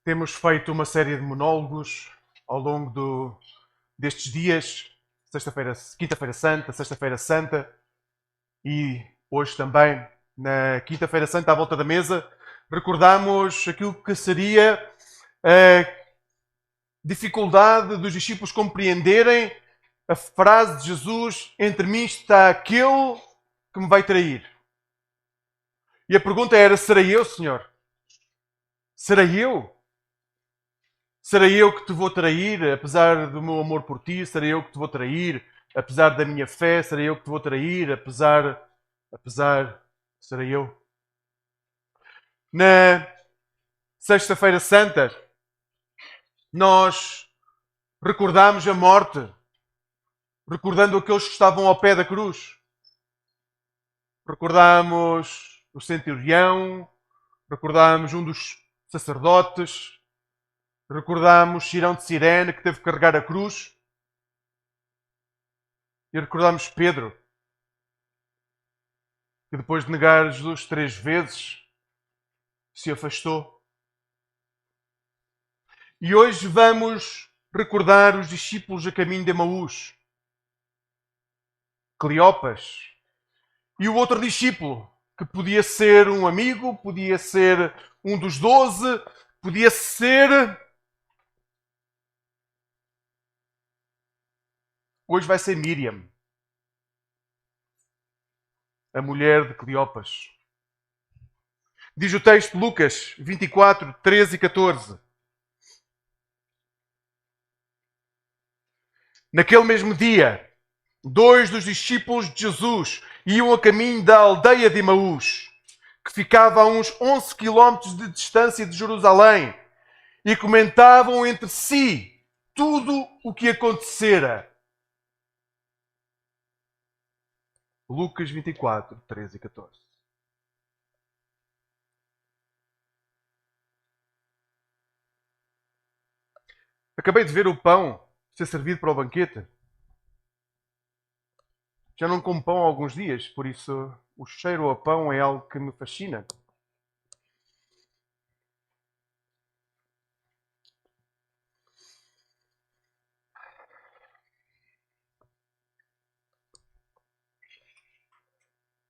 Temos feito uma série de monólogos ao longo destes dias, Quinta-feira Santa, Sexta-feira Santa e hoje também, na Quinta-feira Santa, à volta da mesa, recordamos aquilo que seria a dificuldade dos discípulos compreenderem a frase de Jesus: entre mim está aquele que me vai trair. E a pergunta era: serei eu, Senhor? Serei eu? Serei eu que te vou trair, apesar do meu amor por ti? Serei eu que te vou trair, apesar da minha fé? Serei eu que te vou trair, serei eu? Na Sexta-feira Santa, nós recordamos a morte, recordando aqueles que estavam ao pé da cruz. Recordamos o centurião, recordamos um dos sacerdotes, recordamos Cirão de Cirene, que teve que carregar a cruz. E recordamos Pedro, que depois de negar Jesus 3 vezes, se afastou. E hoje vamos recordar os discípulos a caminho de Emaús. Cleopas. E o outro discípulo, que podia ser um amigo, podia ser um dos 12, podia ser... Hoje vai ser Miriam, a mulher de Cleopas. Diz o texto, Lucas 24, 13 e 14. Naquele mesmo dia, 2 dos discípulos de Jesus iam a caminho da aldeia de Emaús, que ficava a uns 11 quilómetros de distância de Jerusalém, e comentavam entre si tudo o que acontecera. Lucas 24, 13 e 14. Acabei de ver o pão ser servido para o banquete. Já não como pão há alguns dias, por isso o cheiro a pão é algo que me fascina.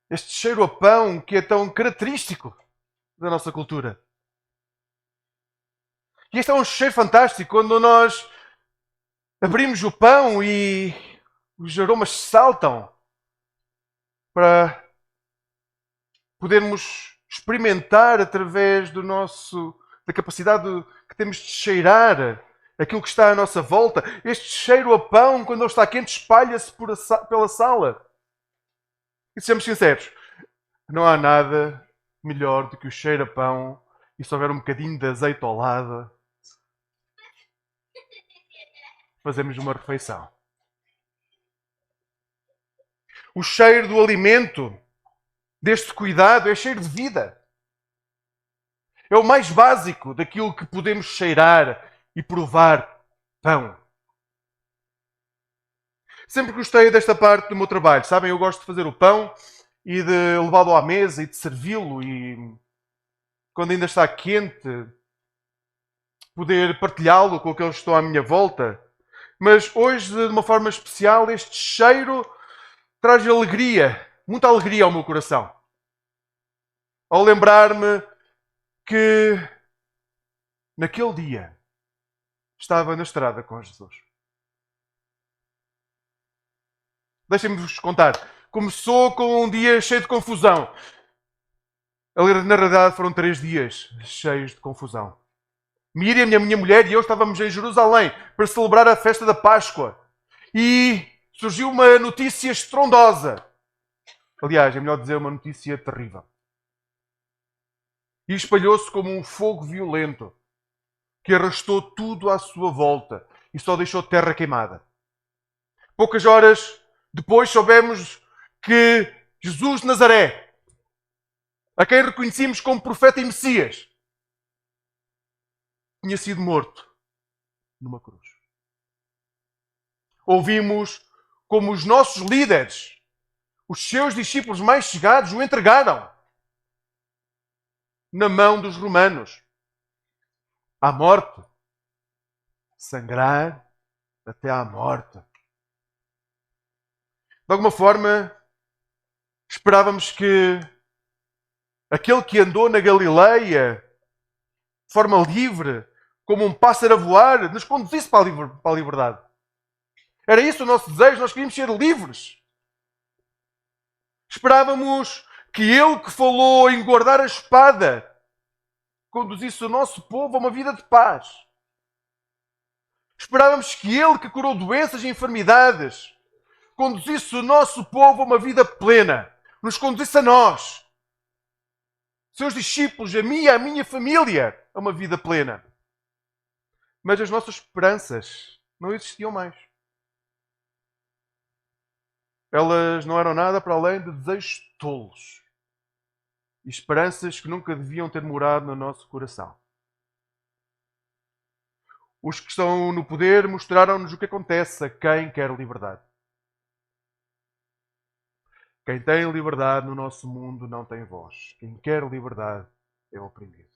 Este cheiro a pão que é tão característico da nossa cultura. E este é um cheiro fantástico quando nós abrimos o pão e os aromas saltam para podermos experimentar através da capacidade que temos de cheirar aquilo que está à nossa volta. Este cheiro a pão, quando ele está quente, espalha-se pela sala. E sejamos sinceros, não há nada melhor do que o cheiro a pão e se houver um bocadinho de azeite ao lado, fazemos uma refeição. O cheiro do alimento, deste cuidado, é cheiro de vida. É o mais básico daquilo que podemos cheirar e provar: pão. Sempre gostei desta parte do meu trabalho. Sabem, eu gosto de fazer o pão e de levá-lo à mesa e de servi-lo, e quando ainda está quente, poder partilhá-lo com aqueles que estão à minha volta. Mas hoje, de uma forma especial, este cheiro traz alegria, muita alegria ao meu coração. Ao lembrar-me que naquele dia estava na estrada com Jesus. Deixem-me-vos contar. Começou com um dia cheio de confusão. Na realidade foram 3 dias cheios de confusão. Miriam, a minha mulher, e eu estávamos em Jerusalém para celebrar a festa da Páscoa. E surgiu uma notícia estrondosa. Aliás, é melhor dizer uma notícia terrível. E espalhou-se como um fogo violento que arrastou tudo à sua volta e só deixou terra queimada. Poucas horas depois soubemos que Jesus de Nazaré, a quem reconhecíamos como profeta e Messias, tinha sido morto numa cruz. Ouvimos como os nossos líderes, os seus discípulos mais chegados, o entregaram na mão dos romanos. à morte. Sangrar até à morte. De alguma forma, esperávamos que aquele que andou na Galileia de forma livre, como um pássaro a voar, nos conduzisse para a liberdade. Era isso o nosso desejo, nós queríamos ser livres. Esperávamos que ele que falou em guardar a espada conduzisse o nosso povo a uma vida de paz. Esperávamos que ele que curou doenças e enfermidades conduzisse o nosso povo a uma vida plena. Nos conduzisse a nós, seus discípulos, a mim e à minha família, a uma vida plena. Mas as nossas esperanças não existiam mais. Elas não eram nada para além de desejos tolos e esperanças que nunca deviam ter morado no nosso coração. Os que estão no poder mostraram-nos o que acontece a quem quer liberdade. Quem tem liberdade no nosso mundo não tem voz. Quem quer liberdade é oprimido.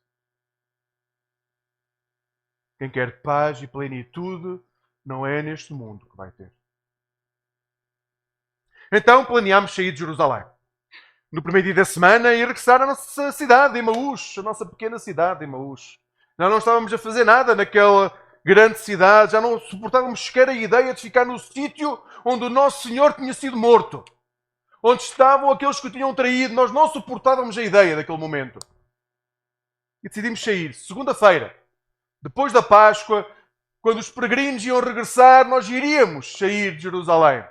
Quem quer paz e plenitude não é neste mundo que vai ter. Então planeámos sair de Jerusalém no primeiro dia da semana e regressar à nossa cidade, Emaús, a nossa pequena cidade, Emaús. Nós não estávamos a fazer nada naquela grande cidade, já não suportávamos sequer a ideia de ficar no sítio onde o nosso Senhor tinha sido morto, onde estavam aqueles que o tinham traído. Nós não suportávamos a ideia daquele momento. E decidimos sair. Segunda-feira, depois da Páscoa, quando os peregrinos iam regressar, nós iríamos sair de Jerusalém.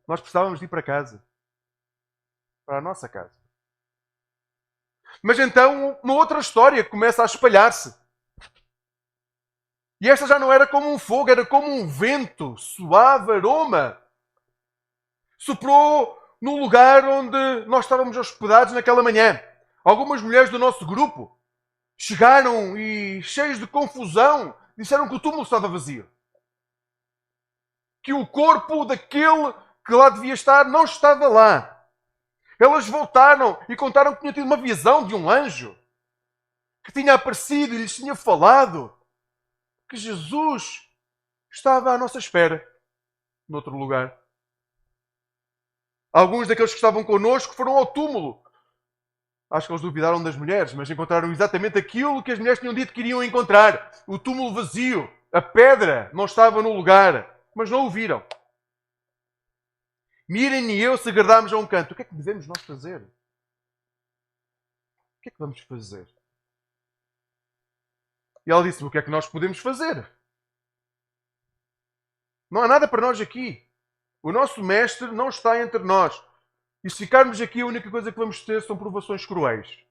Nós precisávamos de ir para casa. Para a nossa casa. Mas então uma outra história começa a espalhar-se. E esta já não era como um fogo, era como um vento, suave aroma. Soprou no lugar onde nós estávamos hospedados naquela manhã. Algumas mulheres do nosso grupo chegaram e, cheias de confusão, disseram que o túmulo estava vazio. Que o corpo daquele que lá devia estar não estava lá. Elas voltaram e contaram que tinham tido uma visão de um anjo que tinha aparecido e lhes tinha falado que Jesus estava à nossa espera, noutro lugar. Alguns daqueles que estavam connosco foram ao túmulo. Acho que eles duvidaram das mulheres, mas encontraram exatamente aquilo que as mulheres tinham dito que iriam encontrar. O túmulo vazio. A pedra não estava no lugar, mas não o viram. Mirem e eu se agradámos a um canto. O que é que devemos nós fazer? O que é que vamos fazer? E ela disse-me: o que é que nós podemos fazer? Não há nada para nós aqui. O nosso mestre não está entre nós. E se ficarmos aqui, a única coisa que vamos ter são provações cruéis.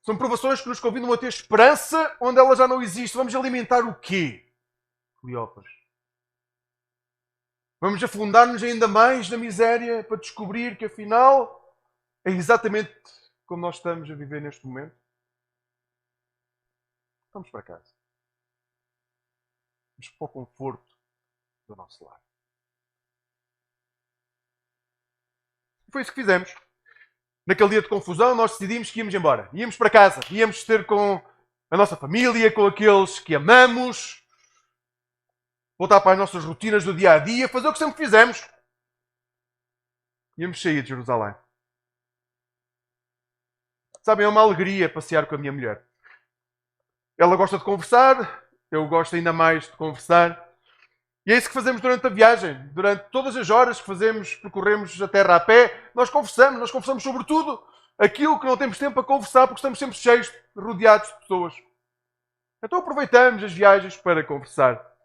São provações que nos convidam a ter esperança onde ela já não existe. Vamos alimentar o quê? Cleópatra. Vamos afundar-nos ainda mais na miséria para descobrir que afinal é exatamente como nós estamos a viver neste momento. Vamos para casa. Vamos para o conforto do nosso lar. E foi isso que fizemos. Naquele dia de confusão, nós decidimos que íamos embora. Íamos para casa. Íamos ter com a nossa família, com aqueles que amamos. Voltar para as nossas rotinas do dia a dia. Fazer o que sempre fizemos. Íamos sair de Jerusalém. Sabem, é uma alegria passear com a minha mulher. Ela gosta de conversar. Eu gosto ainda mais de conversar. E é isso que fazemos durante a viagem. Durante todas as horas que fazemos, percorremos a terra a pé, nós conversamos sobre tudo aquilo que não temos tempo para conversar, porque estamos sempre cheios, rodeados de pessoas. Então aproveitamos as viagens para conversar.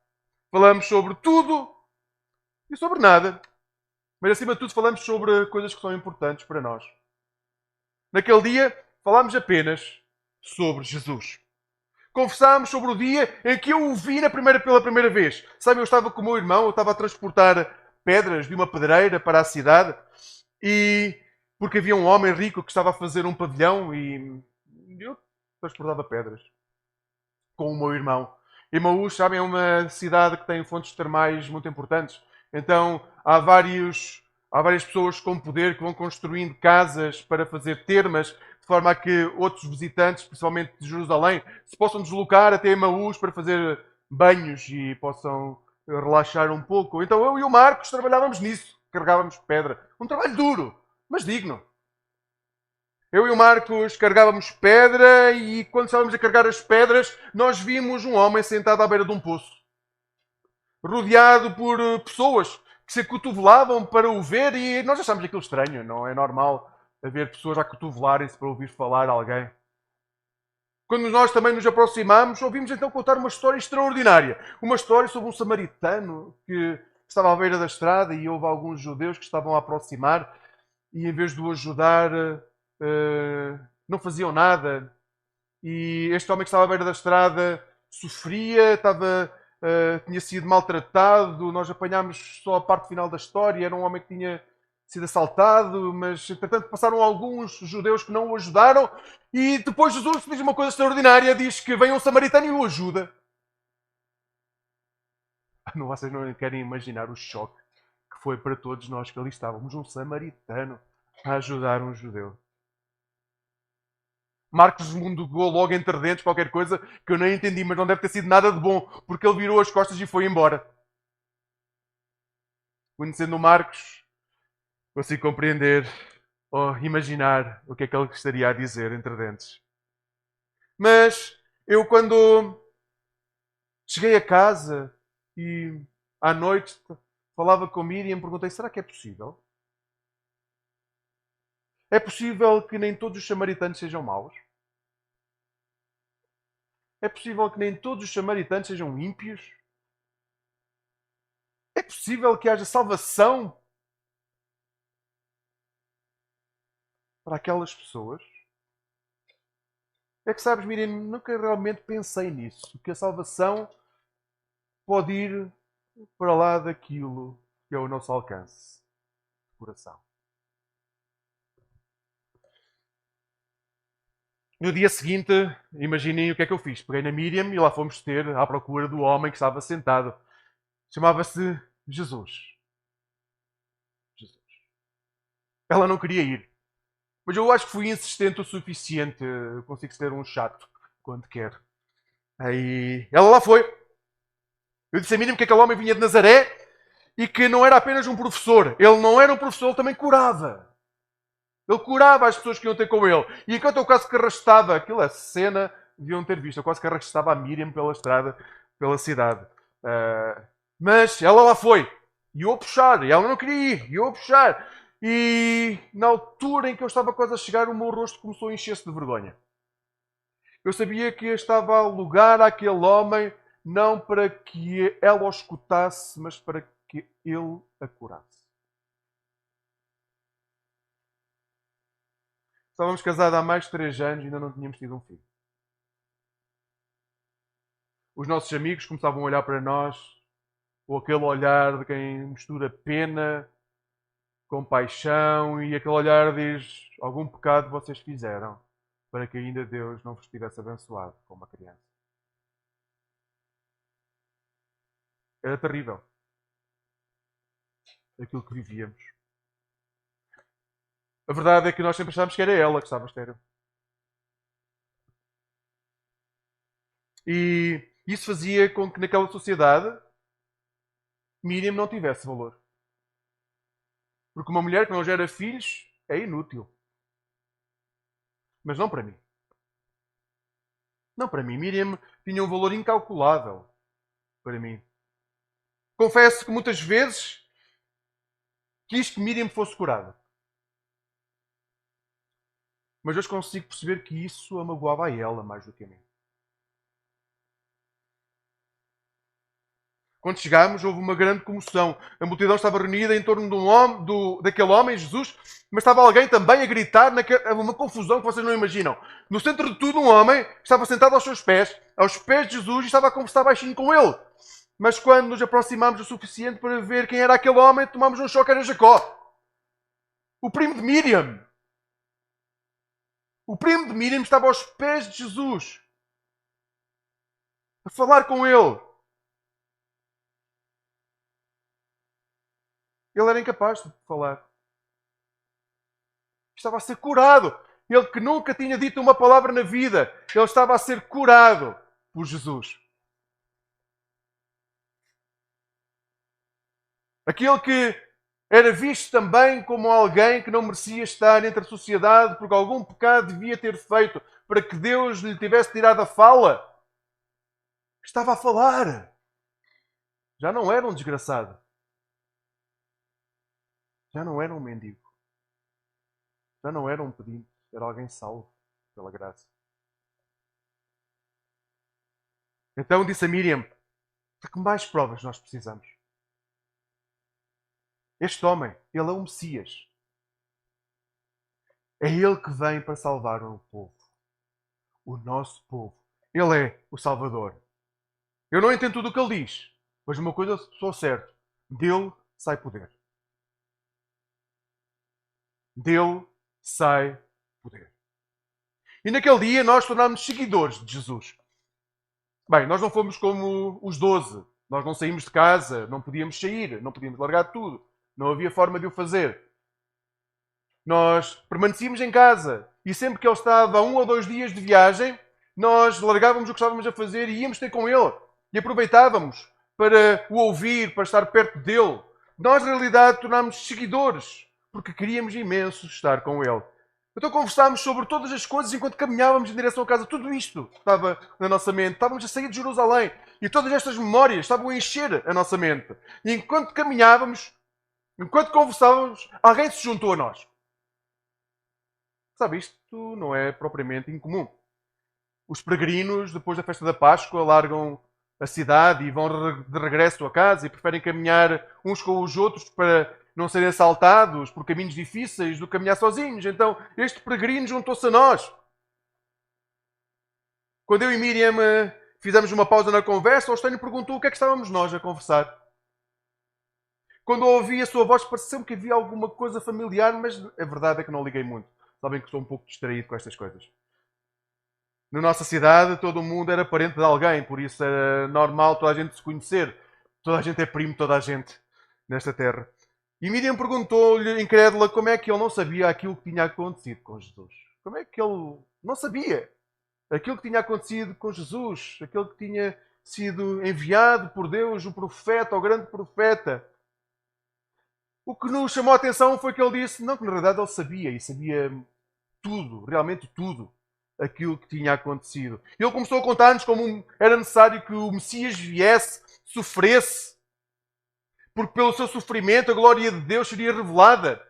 Falamos sobre tudo e sobre nada. Mas acima de tudo falamos sobre coisas que são importantes para nós. Naquele dia falámos apenas sobre Jesus. Conversámos sobre o dia em que eu o vi pela primeira vez. Sabe, eu estava com o meu irmão, eu estava a transportar pedras de uma pedreira para a cidade, e porque havia um homem rico que estava a fazer um pavilhão e eu transportava pedras com o meu irmão. Emaús, sabem, é uma cidade que tem fontes termais muito importantes. Então há vários Há várias pessoas com poder que vão construindo casas para fazer termas, de forma a que outros visitantes, principalmente de Jerusalém, se possam deslocar até Emaús para fazer banhos e possam relaxar um pouco. Então eu e o Marcos trabalhávamos nisso, carregávamos pedra. Um trabalho duro, mas digno. Eu e o Marcos carregávamos pedra e quando estávamos a carregar as pedras, nós vimos um homem sentado à beira de um poço, rodeado por pessoas que se acotovelavam para o ver e nós achámos aquilo estranho. Não é normal haver pessoas a acotovelarem-se para ouvir falar alguém. Quando nós também nos aproximamos, ouvimos então contar uma história extraordinária. Uma história sobre um samaritano que estava à beira da estrada e houve alguns judeus que estavam a aproximar e em vez de o ajudar, não faziam nada. E este homem que estava à beira da estrada sofria, tinha sido maltratado. Nós apanhámos só a parte final da história. Era um homem que tinha sido assaltado, mas entretanto passaram alguns judeus que não o ajudaram. E depois Jesus diz uma coisa extraordinária: diz que vem um samaritano e o ajuda. Não, vocês não querem imaginar o choque que foi para todos nós que ali estávamos. Um samaritano a ajudar um judeu. Marcos mundugou logo entre dentes qualquer coisa que eu nem entendi, mas não deve ter sido nada de bom, porque ele virou as costas e foi embora. Conhecendo o Marcos, consigo compreender ou imaginar o que é que ele estaria a dizer entre dentes. Mas eu, quando cheguei a casa e à noite falava com Miriam, perguntei: será que é possível? É possível que nem todos os samaritanos sejam maus? É possível que nem todos os samaritanos sejam ímpios? É possível que haja salvação para aquelas pessoas? É que sabes, Miriam, nunca realmente pensei nisso. Que a salvação pode ir para lá daquilo que é o nosso alcance de coração. No dia seguinte, imaginem o que é que eu fiz. Peguei na Miriam e lá fomos ter à procura do homem que estava sentado. Chamava-se Jesus. Jesus. Ela não queria ir. Mas eu acho que fui insistente o suficiente. Eu consigo ser um chato quando quer. Aí ela lá foi. Eu disse a Miriam que aquele homem vinha de Nazaré e que não era apenas um professor. Ele não era um professor, ele também curava. Ele curava as pessoas que iam ter com ele. E enquanto eu quase que arrastava, aquilo, a cena, deviam ter visto, eu quase que arrastava a Miriam pela estrada, pela cidade. Mas ela lá foi. E eu a puxar. E ela não queria ir. E eu a puxar. E na altura em que eu estava quase a chegar, o meu rosto começou a encher-se de vergonha. Eu sabia que eu estava a lugar àquele homem não para que ela o escutasse, mas para que ele a curasse. Estávamos casados há mais de 3 anos e ainda não tínhamos tido um filho. Os nossos amigos começavam a olhar para nós com aquele olhar de quem mistura pena, compaixão, e aquele olhar diz: algum pecado vocês fizeram para que ainda Deus não vos tivesse abençoado com uma criança. Era terrível aquilo que vivíamos. A verdade é que nós sempre achámos que era ela que estava estéril. E isso fazia com que naquela sociedade Miriam não tivesse valor. Porque uma mulher que não gera filhos é inútil. Mas não para mim. Não para mim. Miriam tinha um valor incalculável para mim. Confesso que muitas vezes quis que Miriam fosse curada. Mas hoje consigo perceber que isso a magoava a ela mais do que a mim. Quando chegámos, houve uma grande comoção. A multidão estava reunida em torno de daquele homem, Jesus, mas estava alguém também a gritar, uma confusão que vocês não imaginam. No centro de tudo, um homem estava sentado aos pés de Jesus, e estava a conversar baixinho com ele. Mas quando nos aproximámos o suficiente para ver quem era aquele homem, tomámos um choque, era Jacó. O primo de Miriam. O primo de Miriam estava aos pés de Jesus, a falar com ele. Ele era incapaz de falar. Estava a ser curado. Ele que nunca tinha dito uma palavra na vida, ele estava a ser curado por Jesus. Aquele que era visto também como alguém que não merecia estar entre a sociedade porque algum pecado devia ter feito para que Deus lhe tivesse tirado a fala. Estava a falar. Já não era um desgraçado. Já não era um mendigo. Já não era um pedinte. Era alguém salvo pela graça. Então disse a Miriam: de que mais provas nós precisamos? Este homem, ele é o Messias. É ele que vem para salvar o povo. O nosso povo. Ele é o Salvador. Eu não entendo tudo o que ele diz, mas uma coisa sou certo: dele sai poder. Dele sai poder. E naquele dia nós tornámos seguidores de Jesus. Bem, nós não fomos como os 12. Nós não saímos de casa, não podíamos sair, não podíamos largar tudo. Não havia forma de o fazer. Nós permanecíamos em casa e sempre que ele estava a 1 ou 2 dias de viagem, nós largávamos o que estávamos a fazer e íamos ter com ele. E aproveitávamos para o ouvir, para estar perto dele. Nós, na realidade, tornámos seguidores, porque queríamos imenso estar com ele. Então conversámos sobre todas as coisas enquanto caminhávamos em direção a casa. Tudo isto estava na nossa mente. Estávamos a sair de Jerusalém e todas estas memórias estavam a encher a nossa mente. E enquanto caminhávamos, enquanto conversávamos, alguém se juntou a nós. Sabe, isto não é propriamente incomum. Os peregrinos, depois da festa da Páscoa, largam a cidade e vão de regresso a casa e preferem caminhar uns com os outros para não serem assaltados por caminhos difíceis do que caminhar sozinhos. Então, este peregrino juntou-se a nós. Quando eu e Miriam fizemos uma pausa na conversa, o Eusténio perguntou o que é que estávamos nós a conversar. Quando ouvi a sua voz, pareceu-me que havia alguma coisa familiar, mas a verdade é que não liguei muito. Sabem que estou um pouco distraído com estas coisas. Na nossa cidade, todo o mundo era parente de alguém, por isso era normal toda a gente se conhecer. Toda a gente é primo de toda a gente nesta terra. E Miriam perguntou-lhe, incrédula, como é que ele não sabia aquilo que tinha acontecido com Jesus. Como é que ele não sabia aquilo que tinha acontecido com Jesus, aquele que tinha sido enviado por Deus, o profeta, o grande profeta. O que nos chamou a atenção foi que ele disse, não, que na realidade ele sabia, e sabia tudo, realmente tudo, aquilo que tinha acontecido. Ele começou a contar-nos como era necessário que o Messias viesse, sofresse, porque pelo seu sofrimento a glória de Deus seria revelada.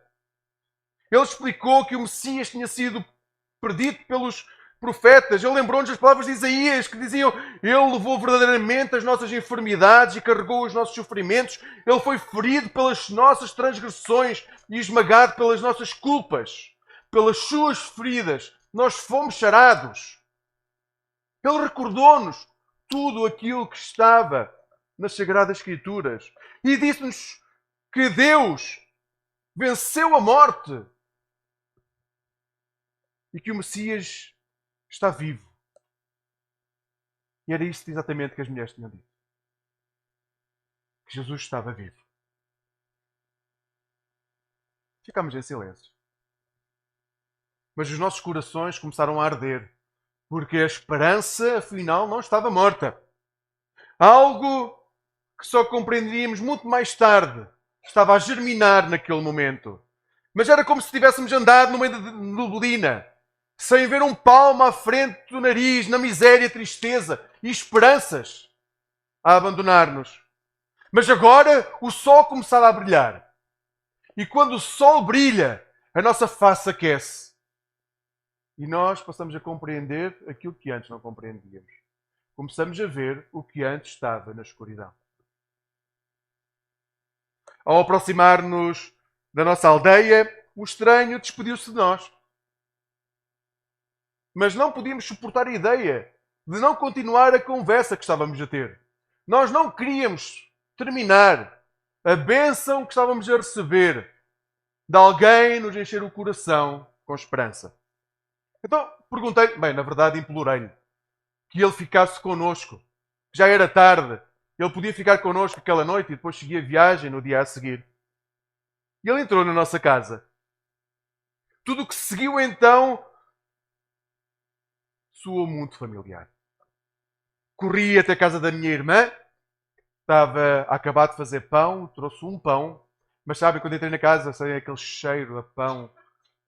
Ele explicou que o Messias tinha sido perdido pelos profetas. Ele lembrou-nos as palavras de Isaías que diziam: ele levou verdadeiramente as nossas enfermidades e carregou os nossos sofrimentos. Ele foi ferido pelas nossas transgressões e esmagado pelas nossas culpas. Pelas suas feridas nós fomos sarados. Ele recordou-nos tudo aquilo que estava nas Sagradas Escrituras e disse-nos que Deus venceu a morte e que o Messias está vivo. E era isto exatamente que as mulheres tinham dito. Que Jesus estava vivo. Ficámos em silêncio. Mas os nossos corações começaram a arder, porque a esperança, afinal, não estava morta. Algo que só compreenderíamos muito mais tarde estava a germinar naquele momento. Mas era como se tivéssemos andado no meio de neblina, sem ver um palmo à frente do nariz, na miséria, tristeza e esperanças a abandonar-nos. Mas agora o sol começava a brilhar. E quando o sol brilha, a nossa face aquece. E nós passamos a compreender aquilo que antes não compreendíamos. Começamos a ver o que antes estava na escuridão. Ao aproximar-nos da nossa aldeia, o estranho despediu-se de nós. Mas não podíamos suportar a ideia de não continuar a conversa que estávamos a ter. Nós não queríamos terminar a bênção que estávamos a receber de alguém nos encher o coração com esperança. Então perguntei, na verdade implorei-lhe que ele ficasse connosco. Já era tarde, ele podia ficar connosco aquela noite e depois seguir a viagem no dia a seguir. E ele entrou na nossa casa. Tudo o que seguiu então soou muito familiar. Corri até a casa da minha irmã, estava a acabar de fazer pão, trouxe um pão, mas sabem, quando entrei na casa, sai aquele cheiro a pão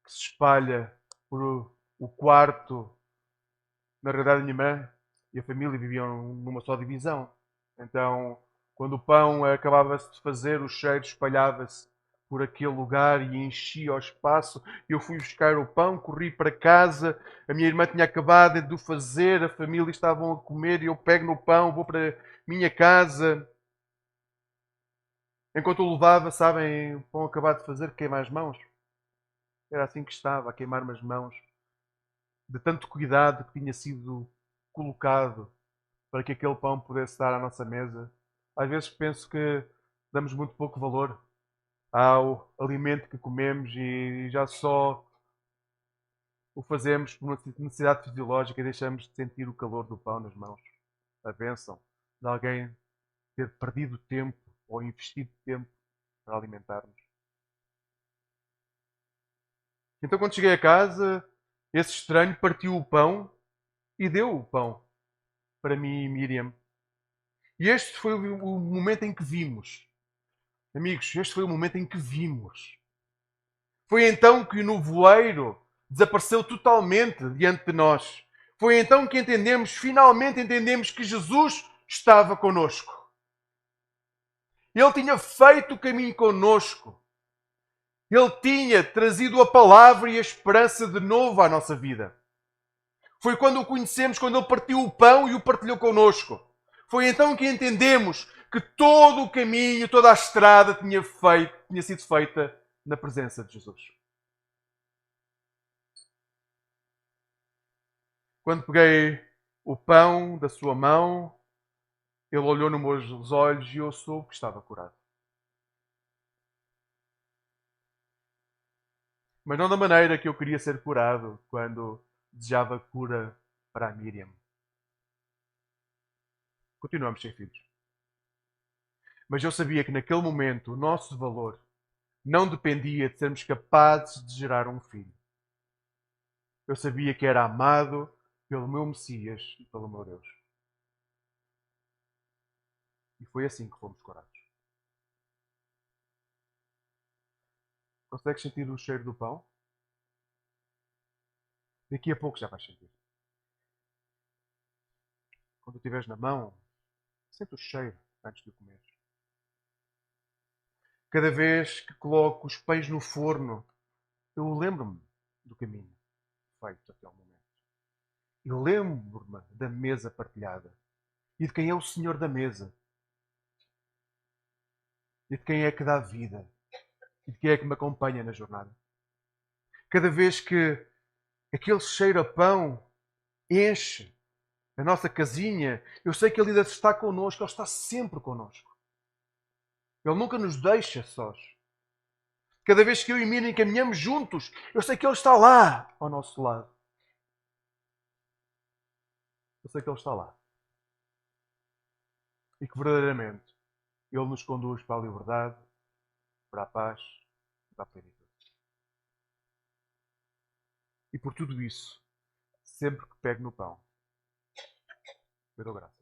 que se espalha por o quarto. Na realidade, a minha irmã e a família viviam numa só divisão. Então, quando o pão acabava-se de fazer, o cheiro espalhava-se por aquele lugar e enchia o espaço. Eu fui buscar o pão, corri para casa. A minha irmã tinha acabado de o fazer, a família estavam a comer e eu pego no pão, vou para a minha casa. Enquanto eu levava, sabem, o pão acabado de fazer, queimar as mãos. Era assim que estava, a queimar-me as mãos, de tanto cuidado que tinha sido colocado para que aquele pão pudesse estar à nossa mesa. Às vezes penso que damos muito pouco valor ao alimento que comemos e já só o fazemos por uma necessidade fisiológica e deixamos de sentir o calor do pão nas mãos. A bênção de alguém ter perdido tempo ou investido tempo para alimentar-nos. Então, quando cheguei a casa, esse estranho partiu o pão e deu o pão para mim e Miriam. E este foi o momento em que vimos. Amigos, este foi o momento em que vimos. Foi então que o nevoeiro desapareceu totalmente diante de nós. Foi então que finalmente entendemos que Jesus estava conosco. Ele tinha feito o caminho conosco. Ele tinha trazido a palavra e a esperança de novo à nossa vida. Foi quando o conhecemos, quando ele partiu o pão e o partilhou conosco. Foi então que entendemos que todo o caminho, toda a estrada tinha sido feita na presença de Jesus. Quando peguei o pão da sua mão, ele olhou nos meus olhos e eu soube que estava curado. Mas não da maneira que eu queria ser curado quando desejava cura para a Miriam. Continuamos sem filhos. Mas eu sabia que naquele momento o nosso valor não dependia de sermos capazes de gerar um filho. Eu sabia que era amado pelo meu Messias e pelo meu Deus. E foi assim que fomos curados. Consegues sentir o cheiro do pão? Daqui a pouco já vais sentir. Quando o tiveres na mão, sente o cheiro antes de o comer. Cada vez que coloco os pães no forno, eu lembro-me do caminho feito até ao momento. Eu lembro-me da mesa partilhada e de quem é o Senhor da mesa e de quem é que dá vida e de quem é que me acompanha na jornada. Cada vez que aquele cheiro a pão enche a nossa casinha, eu sei que Ele ainda está connosco, Ele está sempre connosco. Ele nunca nos deixa sós. Cada vez que eu e Miriam caminhamos juntos, eu sei que Ele está lá ao nosso lado. Eu sei que Ele está lá. E que verdadeiramente Ele nos conduz para a liberdade, para a paz e para a plenitude. E por tudo isso, sempre que pego no pão, eu dou graças.